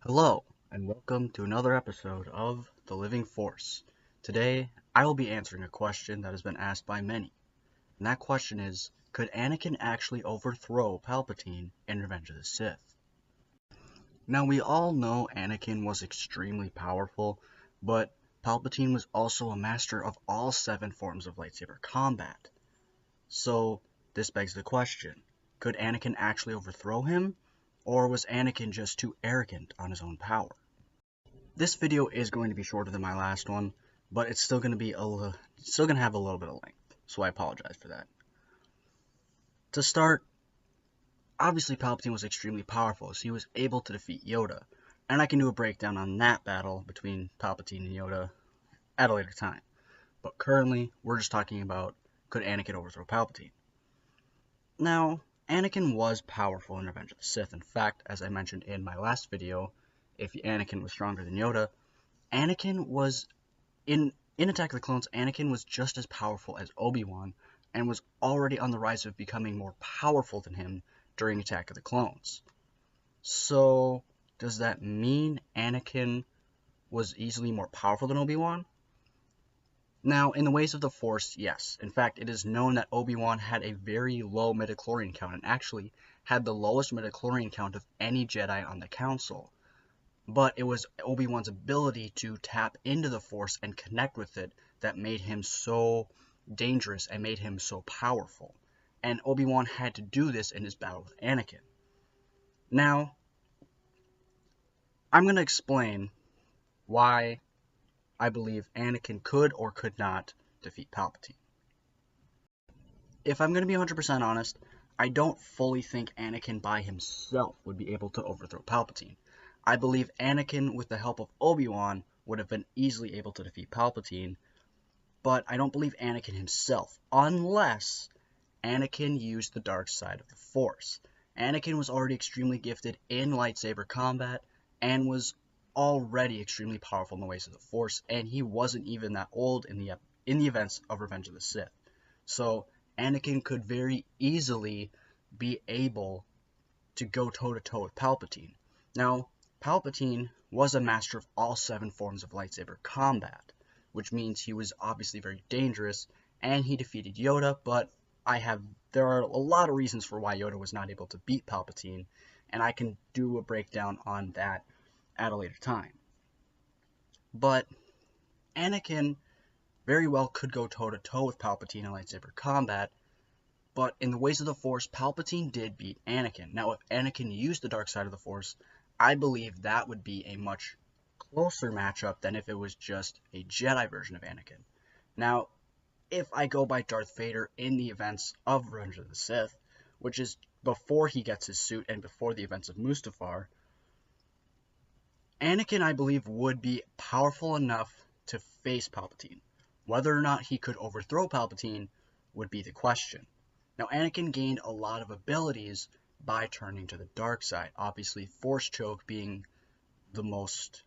Hello, and welcome to another episode of The Living Force. Today, I will be answering a question that has been asked by many, and that question is, could Anakin actually overthrow Palpatine in Revenge of the Sith? Now, we all know Anakin was extremely powerful, but Palpatine was also a master of all 7 forms of lightsaber combat. So, this begs the question, could Anakin actually overthrow him, or was Anakin just too arrogant on his own power? This video is going to be shorter than my last one, but it's still going to be still going to have a little bit of length, so I apologize for that. To start, obviously Palpatine was extremely powerful, so he was able to defeat Yoda, and I can do a breakdown on that battle between Palpatine and Yoda at a later time. But currently, we're just talking about, could Anakin overthrow Palpatine? Now, Anakin was powerful in Revenge of the Sith. In fact, as I mentioned in my last video, if Anakin was stronger than Yoda, Anakin was in Attack of the Clones, Anakin was just as powerful as Obi-Wan and was already on the rise of becoming more powerful than him during Attack of the Clones. So, does that mean Anakin was easily more powerful than Obi-Wan? Now, in the ways of the Force, yes. In fact, it is known that Obi-Wan had a very low midichlorian count and actually had the lowest midichlorian count of any Jedi on the Council. But it was Obi-Wan's ability to tap into the Force and connect with it that made him so dangerous and made him so powerful. And Obi-Wan had to do this in his battle with Anakin. Now, I'm going to explain why I believe Anakin could or could not defeat Palpatine. If I'm going to be 100% honest, I don't fully think Anakin by himself would be able to overthrow Palpatine. I believe Anakin, with the help of Obi-Wan, would have been easily able to defeat Palpatine, but I don't believe Anakin himself, unless Anakin used the dark side of the Force. Anakin was already extremely gifted in lightsaber combat, and was already extremely powerful in the ways of the Force, and he wasn't even that old in the events of Revenge of the Sith. So Anakin could very easily be able to go toe-to-toe with Palpatine. Now, Palpatine was a master of all 7 forms of lightsaber combat, which means he was obviously very dangerous, and he defeated Yoda, but there are a lot of reasons for why Yoda was not able to beat Palpatine, and I can do a breakdown on that at a later time. But Anakin very well could go toe-to-toe with Palpatine in lightsaber combat, but in the ways of the Force, Palpatine did beat Anakin. Now, if Anakin used the dark side of the Force, I believe that would be a much closer matchup than if it was just a Jedi version of Anakin. Now, if I go by Darth Vader in the events of Revenge of the Sith, which is before he gets his suit and before the events of Mustafar, Anakin, I believe, would be powerful enough to face Palpatine. Whether or not he could overthrow Palpatine would be the question. Now, Anakin gained a lot of abilities by turning to the dark side. Obviously, Force Choke being the most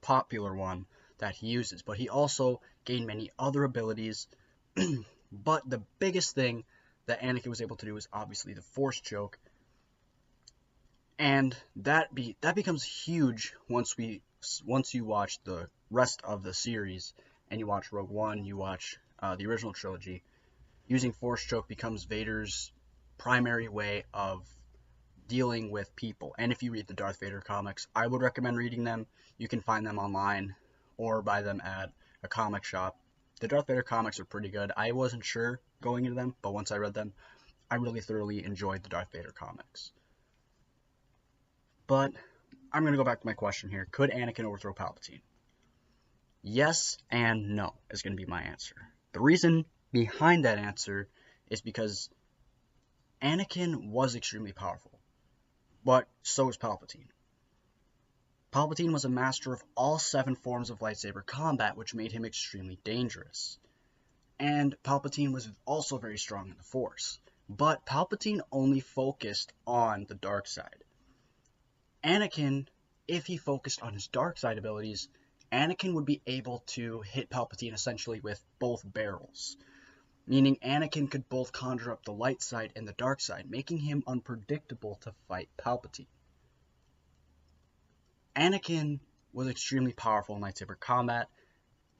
popular one that he uses. But he also gained many other abilities. But the biggest thing that Anakin was able to do is obviously the Force Choke. And that becomes huge once you watch the rest of the series, and you watch Rogue One, you watch the original trilogy. Using Force Choke becomes Vader's primary way of dealing with people. And if you read the Darth Vader comics, I would recommend reading them. You can find them online or buy them at a comic shop. The Darth Vader comics are pretty good. I wasn't sure going into them, but once I read them, I really thoroughly enjoyed the Darth Vader comics. But I'm going to go back to my question here. Could Anakin overthrow Palpatine? Yes and no is going to be my answer. The reason behind that answer is because Anakin was extremely powerful, but so was Palpatine. Palpatine was a master of all 7 forms of lightsaber combat, which made him extremely dangerous. And Palpatine was also very strong in the Force, but Palpatine only focused on the dark side. Anakin, if he focused on his dark side abilities, Anakin would be able to hit Palpatine essentially with both barrels. Meaning Anakin could both conjure up the light side and the dark side, making him unpredictable to fight Palpatine. Anakin was extremely powerful in lightsaber combat.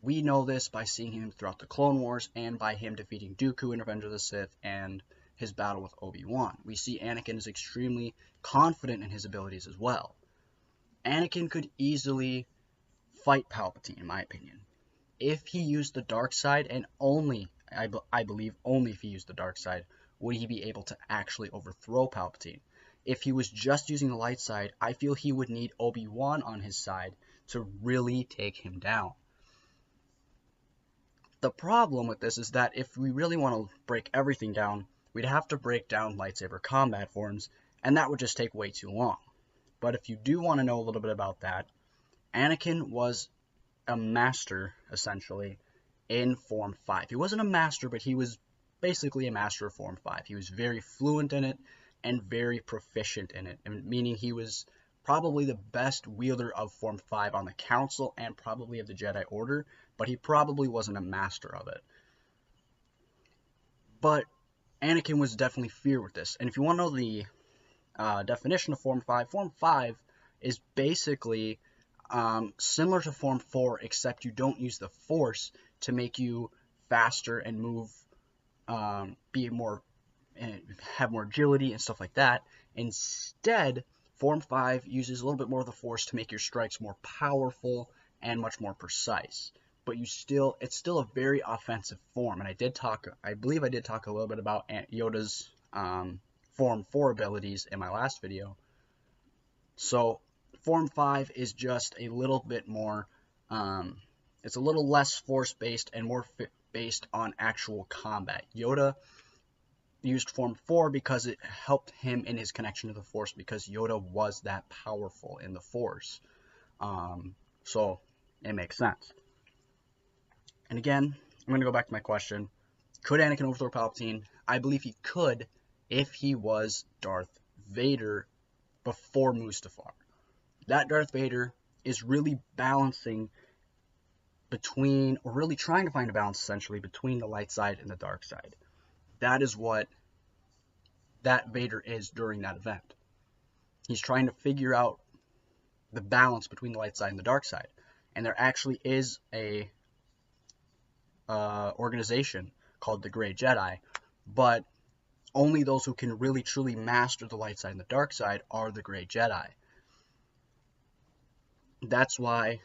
We know this by seeing him throughout the Clone Wars and by him defeating Dooku in Revenge of the Sith and his battle with Obi-Wan. We see Anakin is extremely confident in his abilities as well. Anakin could easily fight Palpatine, in my opinion. If he used the dark side, and only, I believe only if he used the dark side, would he be able to actually overthrow Palpatine. If he was just using the light side, I feel he would need Obi-Wan on his side to really take him down. The problem with this is that if we really want to break everything down, we'd have to break down lightsaber combat forms, and that would just take way too long. But if you do want to know a little bit about that, Anakin was a master, essentially, in Form 5. He wasn't a master, but he was basically a master of Form 5. He was very fluent in it and very proficient in it, meaning he was probably the best wielder of Form 5 on the Council and probably of the Jedi Order, but he probably wasn't a master of it. But Anakin was definitely feared with this. And if you want to know the definition of Form 5 is basically similar to Form 4, except you don't use the Force to make you faster and move, be more, have more agility and stuff like that. Instead, Form 5 uses a little bit more of the Force to make your strikes more powerful and much more precise. But it's still a very offensive form. And I believe I did talk a little bit about Yoda's Form 4 abilities in my last video. So Form 5 is just a little bit more, it's a little less force-based and more based on actual combat. Yoda used Form 4 because it helped him in his connection to the Force, because Yoda was that powerful in the Force. So it makes sense. And again, I'm going to go back to my question. Could Anakin overthrow Palpatine? I believe he could if he was Darth Vader before Mustafar. That Darth Vader is really balancing between, or really trying to find a balance essentially between the light side and the dark side. That is what that Vader is during that event. He's trying to figure out the balance between the light side and the dark side. And there actually is a organization called the Grey Jedi, but only those who can really truly master the light side and the dark side are the Grey Jedi. That's why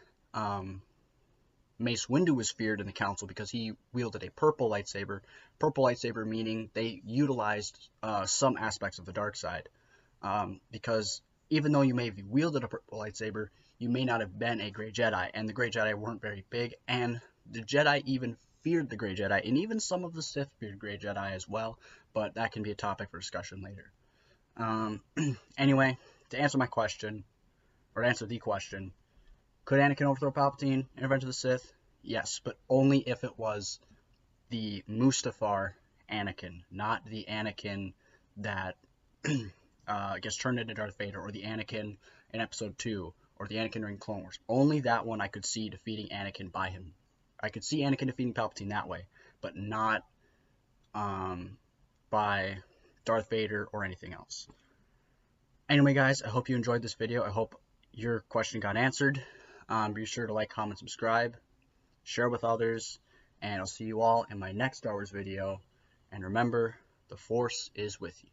Mace Windu was feared in the Council, because he wielded a purple lightsaber. Purple lightsaber meaning they utilized some aspects of the dark side. Because even though you may have wielded a purple lightsaber, you may not have been a Grey Jedi, and the Grey Jedi weren't very big, and the Jedi even feared the Grey Jedi, and even some of the Sith feared Grey Jedi as well, but that can be a topic for discussion later. Anyway, to answer my question, or to answer the question, could Anakin overthrow Palpatine in Revenge of the Sith? Yes, but only if it was the Mustafar Anakin, not the Anakin that gets turned into Darth Vader, or the Anakin in Episode 2, or the Anakin during Clone Wars. Only that one I could see defeating Anakin by him. I could see Anakin defeating Palpatine that way, but not by Darth Vader or anything else. Anyway, guys, I hope you enjoyed this video. I hope your question got answered. Be sure to like, comment, subscribe, share with others, and I'll see you all in my next Star Wars video. And remember, the Force is with you.